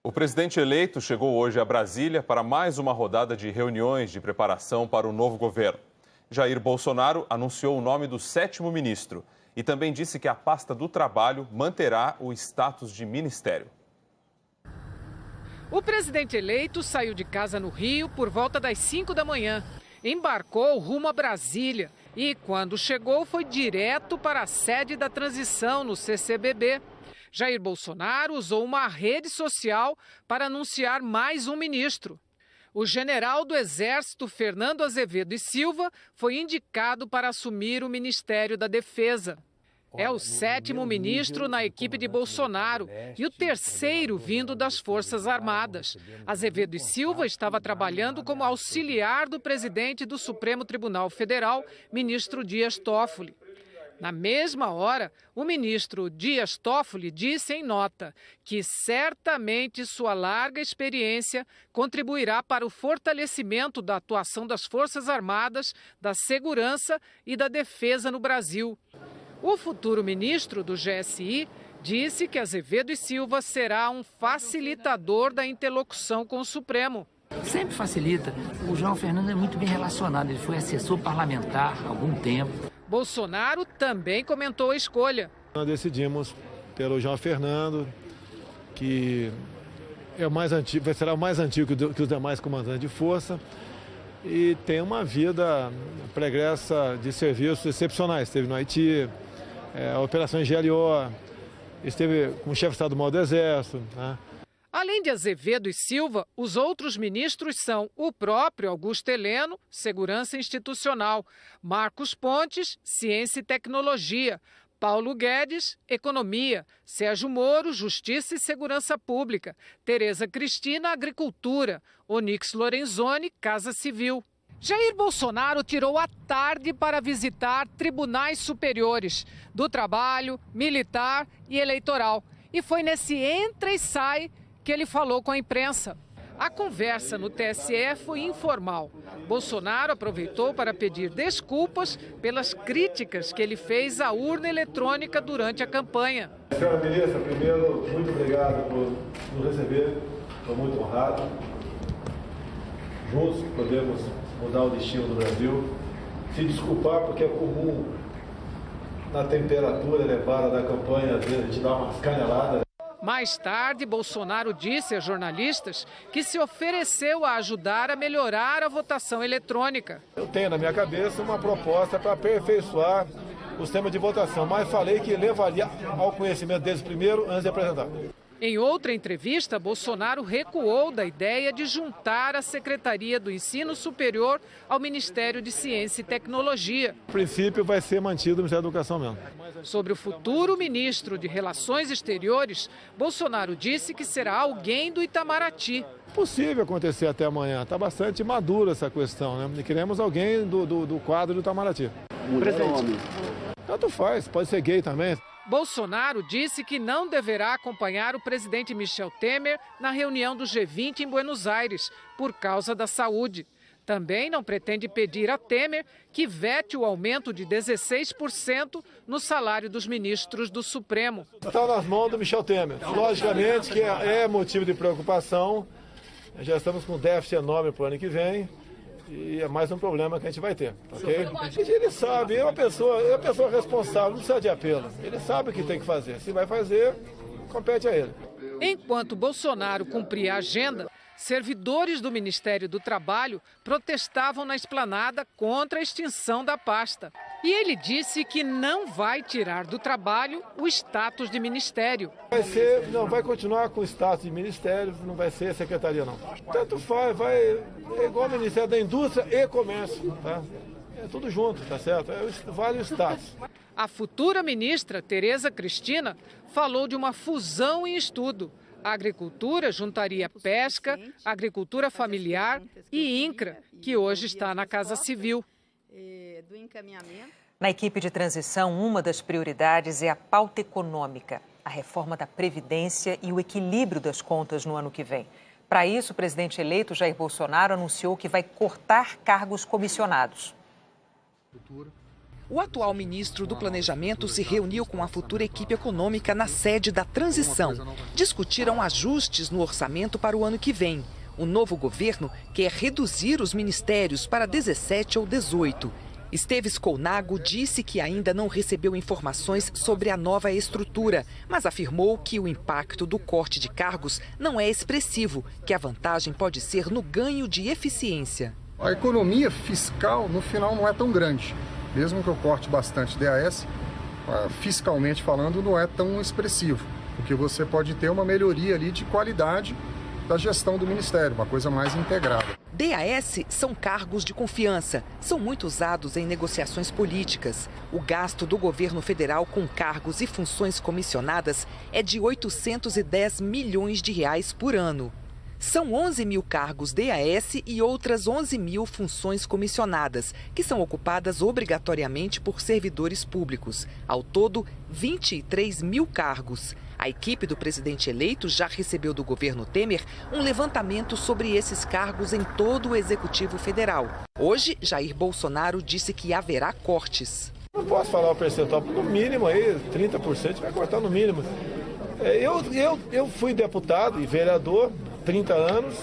O presidente eleito chegou hoje a Brasília para mais uma rodada de reuniões de preparação para o novo governo. Jair Bolsonaro anunciou o nome do 7º ministro e também disse que a pasta do trabalho manterá o status de ministério. O presidente eleito saiu de casa no Rio por volta das 5 da manhã. Embarcou rumo a Brasília e, quando chegou, foi direto para a sede da transição no CCBB. Jair Bolsonaro usou uma rede social para anunciar mais um ministro. O general do Exército, Fernando Azevedo e Silva, foi indicado para assumir o Ministério da Defesa. É o 7º ministro na equipe de Bolsonaro e o 3º vindo das Forças Armadas. Azevedo e Silva estava trabalhando como auxiliar do presidente do Supremo Tribunal Federal, ministro Dias Toffoli. Na mesma hora, o ministro Dias Toffoli disse em nota que certamente sua larga experiência contribuirá para o fortalecimento da atuação das Forças Armadas, da segurança e da defesa no Brasil. O futuro ministro do GSI disse que Azevedo e Silva será um facilitador da interlocução com o Supremo. Sempre facilita. O João Fernando é muito bem relacionado, ele foi assessor parlamentar há algum tempo. Bolsonaro também comentou a escolha. Nós decidimos pelo João Fernando, que é o mais antigo, será o mais antigo que os demais comandantes de força, e tem uma vida pregressa de serviços excepcionais. Esteve no Haiti, operações GLO, esteve como chefe de Estado-Maior do Exército, né? Além de Azevedo e Silva, os outros ministros são o próprio Augusto Heleno, Segurança Institucional, Marcos Pontes, Ciência e Tecnologia, Paulo Guedes, Economia, Sérgio Moro, Justiça e Segurança Pública, Tereza Cristina, Agricultura, Onyx Lorenzoni, Casa Civil. Jair Bolsonaro tirou a tarde para visitar tribunais superiores do trabalho, militar e eleitoral. E foi nesse entra e sai que ele falou com a imprensa. A conversa no TSE foi informal. Bolsonaro aproveitou para pedir desculpas pelas críticas que ele fez à urna eletrônica durante a campanha. Senhora ministra, primeiro, muito obrigado por nos receber. Estou muito honrado. Juntos podemos mudar o destino do Brasil. Se desculpar porque é comum, na temperatura elevada da campanha, às vezes a gente dá umas caneladas. Mais tarde, Bolsonaro disse a jornalistas que se ofereceu a ajudar a melhorar a votação eletrônica. Eu tenho na minha cabeça uma proposta para aperfeiçoar o sistema de votação, mas falei que levaria ao conhecimento deles primeiro, antes de apresentar. Em outra entrevista, Bolsonaro recuou da ideia de juntar a Secretaria do Ensino Superior ao Ministério de Ciência e Tecnologia. O princípio vai ser mantido o Ministério da Educação mesmo. Sobre o futuro ministro de Relações Exteriores, Bolsonaro disse que será alguém do Itamaraty. Possível acontecer até amanhã. Está bastante madura essa questão, né? E queremos alguém do quadro do Itamaraty. Presidente. Tanto faz, pode ser gay também. Bolsonaro disse que não deverá acompanhar o presidente Michel Temer na reunião do G20 em Buenos Aires, por causa da saúde. Também não pretende pedir a Temer que vete o aumento de 16% no salário dos ministros do Supremo. Está nas mãos do Michel Temer. Logicamente que é motivo de preocupação. Já estamos com um déficit enorme para o ano que vem. E é mais um problema que a gente vai ter, ok? Ele sabe, é uma pessoa responsável, não precisa de apelo. Ele sabe o que tem que fazer. Se vai fazer, compete a ele. Enquanto Bolsonaro cumpria a agenda, servidores do Ministério do Trabalho protestavam na esplanada contra a extinção da pasta. E ele disse que não vai tirar do trabalho o status de ministério. Vai continuar com o status de ministério, não vai ser secretaria não. Tanto faz, é igual ao Ministério da Indústria e Comércio, tá? É tudo junto, tá certo? Vale o status. A futura ministra, Tereza Cristina, falou de uma fusão em estudo. A agricultura juntaria pesca, agricultura familiar e INCRA, que hoje está na Casa Civil. Na equipe de transição, uma das prioridades é a pauta econômica, a reforma da Previdência e o equilíbrio das contas no ano que vem. Para isso, o presidente eleito Jair Bolsonaro anunciou que vai cortar cargos comissionados. O atual ministro do Planejamento se reuniu com a futura equipe econômica na sede da transição. Discutiram ajustes no orçamento para o ano que vem. O novo governo quer reduzir os ministérios para 17 ou 18. Esteves Colnago disse que ainda não recebeu informações sobre a nova estrutura, mas afirmou que o impacto do corte de cargos não é expressivo, que a vantagem pode ser no ganho de eficiência. A economia fiscal, no final, não é tão grande. Mesmo que eu corte bastante DAS, fiscalmente falando, não é tão expressivo, porque você pode ter uma melhoria ali de qualidade da gestão do Ministério, uma coisa mais integrada. DAS são cargos de confiança, são muito usados em negociações políticas. O gasto do governo federal com cargos e funções comissionadas é de R$ 810 milhões por ano. São 11 mil cargos DAS e outras 11 mil funções comissionadas, que são ocupadas obrigatoriamente por servidores públicos. Ao todo, 23 mil cargos. A equipe do presidente eleito já recebeu do governo Temer um levantamento sobre esses cargos em todo o Executivo Federal. Hoje, Jair Bolsonaro disse que haverá cortes. Não posso falar o percentual, no mínimo aí, 30% vai cortar no mínimo. Eu fui deputado e vereador 30 anos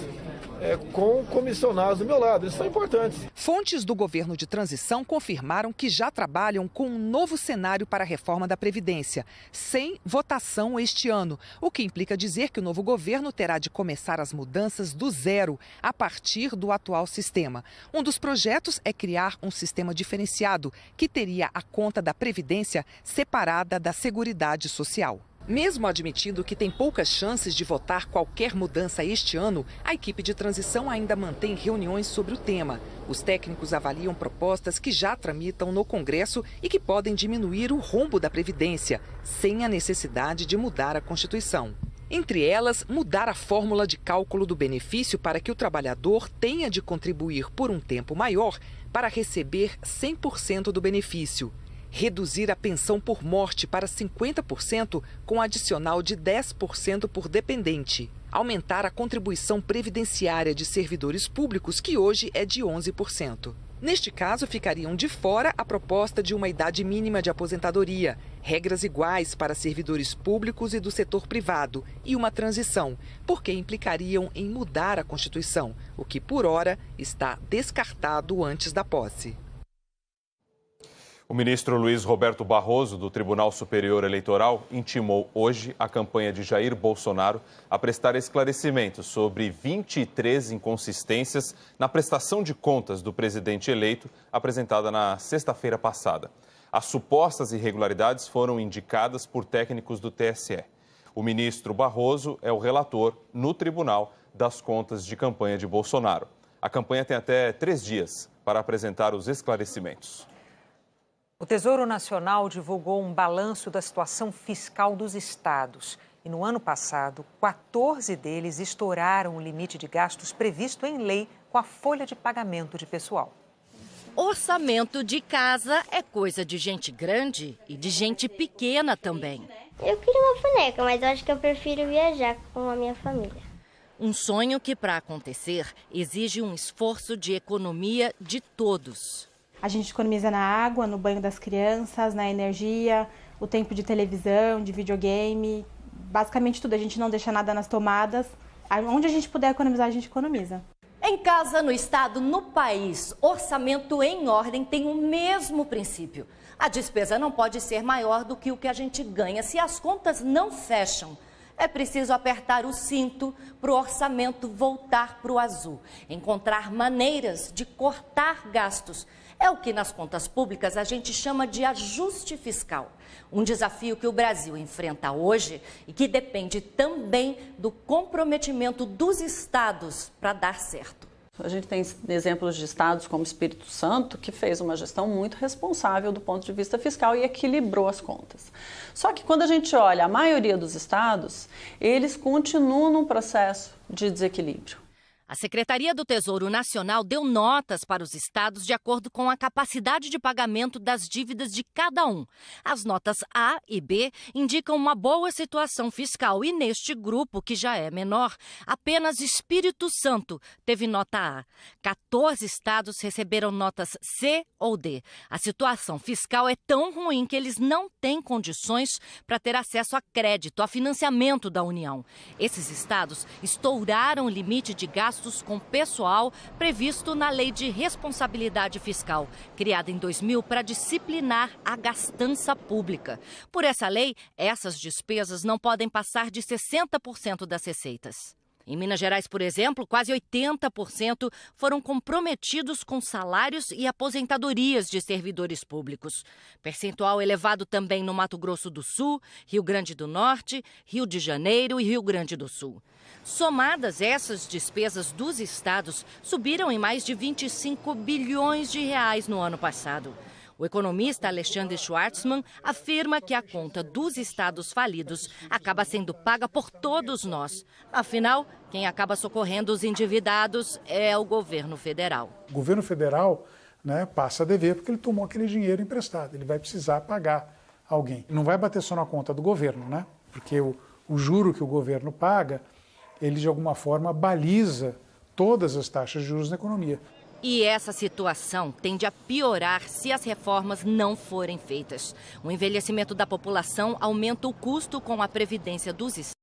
com comissionados do meu lado, eles são importantes. Fontes do governo de transição confirmaram que já trabalham com um novo cenário para a reforma da Previdência, sem votação este ano, o que implica dizer que o novo governo terá de começar as mudanças do zero, a partir do atual sistema. Um dos projetos é criar um sistema diferenciado, que teria a conta da Previdência separada da Seguridade Social. Mesmo admitindo que tem poucas chances de votar qualquer mudança este ano, a equipe de transição ainda mantém reuniões sobre o tema. Os técnicos avaliam propostas que já tramitam no Congresso e que podem diminuir o rombo da Previdência, sem a necessidade de mudar a Constituição. Entre elas, mudar a fórmula de cálculo do benefício para que o trabalhador tenha de contribuir por um tempo maior para receber 100% do benefício. Reduzir a pensão por morte para 50% com adicional de 10% por dependente. Aumentar a contribuição previdenciária de servidores públicos, que hoje é de 11%. Neste caso, ficariam de fora a proposta de uma idade mínima de aposentadoria, regras iguais para servidores públicos e do setor privado e uma transição, porque implicariam em mudar a Constituição, o que, por hora, está descartado antes da posse. O ministro Luiz Roberto Barroso, do Tribunal Superior Eleitoral, intimou hoje a campanha de Jair Bolsonaro a prestar esclarecimentos sobre 23 inconsistências na prestação de contas do presidente eleito, apresentada na sexta-feira passada. As supostas irregularidades foram indicadas por técnicos do TSE. O ministro Barroso é o relator no tribunal das contas de campanha de Bolsonaro. A campanha tem até 3 dias para apresentar os esclarecimentos. O Tesouro Nacional divulgou um balanço da situação fiscal dos estados. E no ano passado, 14 deles estouraram o limite de gastos previsto em lei com a folha de pagamento de pessoal. Orçamento de casa é coisa de gente grande e de gente pequena também. Eu queria uma boneca, mas acho que eu prefiro viajar com a minha família. Um sonho que, para acontecer, exige um esforço de economia de todos. A gente economiza na água, no banho das crianças, na energia, o tempo de televisão, de videogame, basicamente tudo. A gente não deixa nada nas tomadas. Onde a gente puder economizar, a gente economiza. Em casa, no estado, no país, orçamento em ordem tem o mesmo princípio. A despesa não pode ser maior do que o que a gente ganha se as contas não fecham. É preciso apertar o cinto para o orçamento voltar para o azul, encontrar maneiras de cortar gastos. É o que nas contas públicas a gente chama de ajuste fiscal. Um desafio que o Brasil enfrenta hoje e que depende também do comprometimento dos estados para dar certo. A gente tem exemplos de estados como Espírito Santo, que fez uma gestão muito responsável do ponto de vista fiscal e equilibrou as contas. Só que quando a gente olha a maioria dos estados, eles continuam num processo de desequilíbrio. A Secretaria do Tesouro Nacional deu notas para os estados de acordo com a capacidade de pagamento das dívidas de cada um. As notas A e B indicam uma boa situação fiscal e neste grupo, que já é menor, apenas Espírito Santo teve nota A. 14 estados receberam notas C ou D. A situação fiscal é tão ruim que eles não têm condições para ter acesso a crédito, a financiamento da União. Esses estados estouraram o limite de gastos com pessoal previsto na Lei de Responsabilidade Fiscal, criada em 2000 para disciplinar a gastança pública. Por essa lei, essas despesas não podem passar de 60% das receitas. Em Minas Gerais, por exemplo, quase 80% foram comprometidos com salários e aposentadorias de servidores públicos. Percentual elevado também no Mato Grosso do Sul, Rio Grande do Norte, Rio de Janeiro e Rio Grande do Sul. Somadas, essas despesas dos estados subiram em mais de 25 bilhões de reais no ano passado. O economista Alexandre Schwartzman afirma que a conta dos estados falidos acaba sendo paga por todos nós. Afinal, quem acaba socorrendo os endividados é o governo federal. O governo federal, passa a dever porque ele tomou aquele dinheiro emprestado. Ele vai precisar pagar alguém. Não vai bater só na conta do governo, porque o juro que o governo paga, ele de alguma forma baliza todas as taxas de juros na economia. E essa situação tende a piorar se as reformas não forem feitas. O envelhecimento da população aumenta o custo com a previdência dos estados.